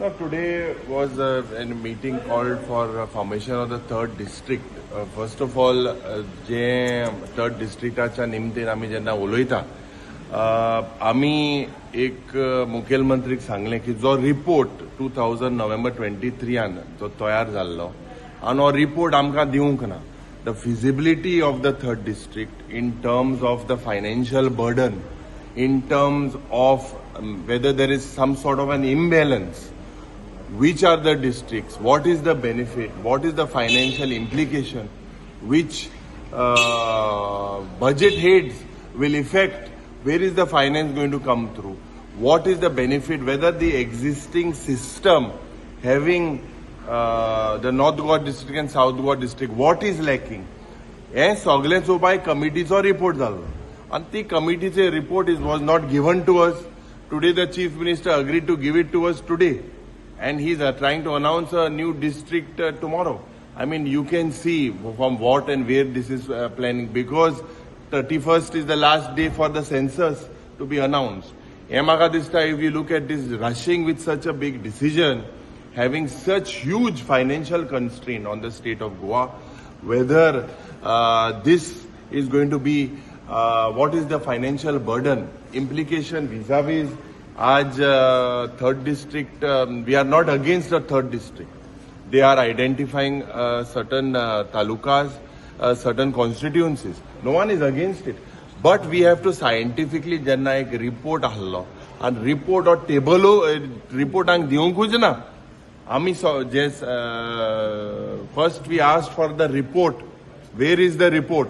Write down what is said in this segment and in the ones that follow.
No, today was a meeting called for formation of the third district. First of all, J third districtच्या निमतेन आमी जेन्ना उलयता आमी एक मुखेलमंत्रीक सांगले की जो रिपोर्ट 2000 नोव्हेंबर 23 जो तयार जाल्लो आनी हो रिपोर्ट आमकां दिवंक ना. The feasibility of the third district in terms of the financial burden, in terms of whether there is some sort of an imbalance, which are the districts, what is the benefit, what is the financial implication, which budget heads will affect, where is the finance going to come through, what is the benefit, whether the existing system having the North Goa district and South Goa district, what is lacking. हे सगळे चोवपाक कमिटीचो report जाल्लो आनी ती कमिटीचे report was not given to us. Today the Chief Minister agreed to give it to us today. And he's trying to announce a new district tomorrow. I mean, you can see from what and where this is planning, because 31st is the last day for the census to be announced. If you look at this rushing with such a big decision, having such huge financial constraint on the state of Goa, whether this is going to be, what is the financial burden, implication vis-a-vis आज third district, we are not against the third district. They are identifying certain talukas, certain constituencies. No one is against it. But we have to scientifically jenna ek report ahlo. And report or table report ang diyonkuje na. Ami so just first we asked for the report. Where is the report?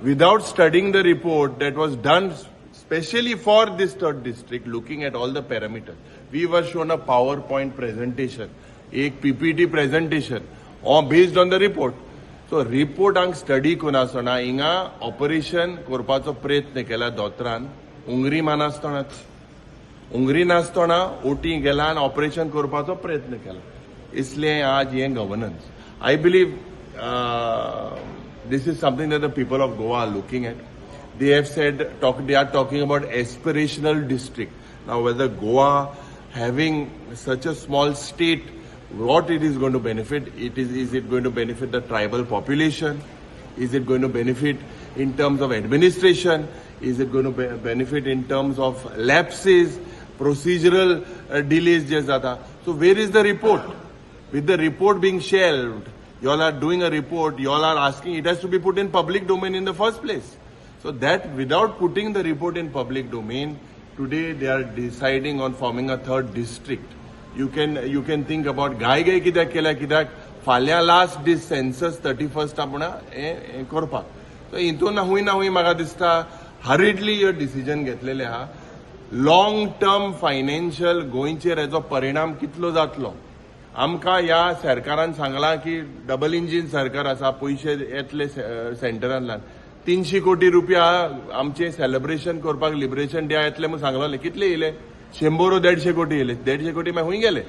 Without studying the report that was done especially for this third district, looking at all the parameters. We were shown a PowerPoint presentation, a PPT presentation, all based on the report. So report ang study kunasona inga operation korpacho प्रयत्न केला दोतरान उंगरी मानासतोनाच उंगरी नासतना OT गेला आणि operation करपाचो प्रयत्न केला इसलिए आज ये governance I believe this is something that the people of Goa are looking at. They have said, they are talking about aspirational district. Now, whether Goa having such a small state, what it is going to benefit? Is it going to benefit the tribal population? Is it going to benefit in terms of administration? Is it going to benefit in terms of lapses, procedural delays? So where is the report? With the report being shelved, you all are doing a report, you all are asking, it has to be put in public domain in the first place. So that without putting the report in public domain, today they are deciding on forming a third district. You can think about gai kidak kela kidak falya last this census 31st apna korpa. So into na hui maga dista hurriedly your decision घेतलेले हा. Long term financial गोयंचेर हेजो परिणाम कितलो जातलो. आमकां या सरकारान सांगला की डबल इंजिन सरकार आसा पयशे येतले सेंटरांतल्यान 300 कोटी रुपया आमचे सेलिब्रेशन करपाक लिबरेशन डे येतले म्हणून सांगलोले कितले येयले 100 150 कोटी येयले 150 कोटी मागीर खंय गेले.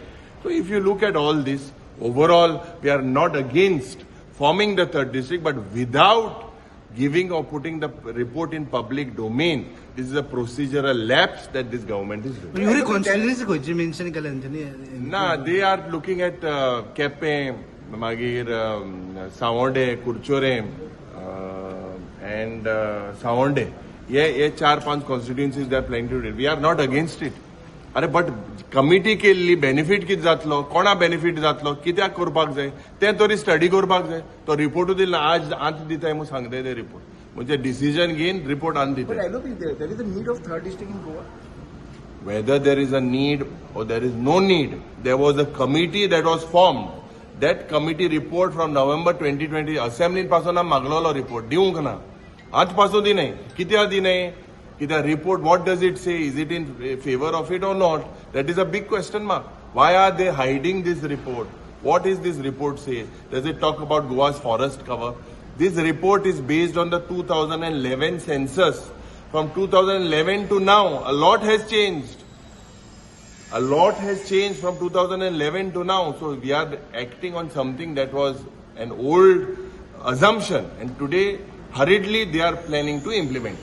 So if you look at all this overall we are not against forming the third district but without giving or putting the report in public domain. This is a procedural lapse that this government is doing. Your constituency mention Nah, they are looking at Kepe, Magir, Savonde, Kurchore, and Savonde. Yeah, 4-5 constituencies they are planning to do. We are not against it. But committee के लिए benefit कित जातलो, कोणा benefit जातलो, कित्याक करपाक जाय, ते तरी स्टडी करपाक जाय. तो रिपोर्ट दिला आज आंत दिताय म्हणून सांगताय ते रिपोर्ट. म्हणजे डिसिजन घेवन रिपोर्ट आंत दिताय. But I don't think there is a need of third district in Goa. Whether there is a need or there is no need, there was a committee that was formed. That committee report from November 2020 assembly पासून आम मागलोलो report दिवंक ना. आज पासून दिनाय. कित्याक दिनाय? The report, what does it say? Is it in favor of it or not? That is a big question mark. Why are they hiding this report? What is this report say? Does it talk about Goa's forest cover? This report is based on the 2011 census. From 2011 to now, a lot has changed. A lot has changed from 2011 to now. So we are acting on something that was an old assumption. And today, hurriedly, they are planning to implement.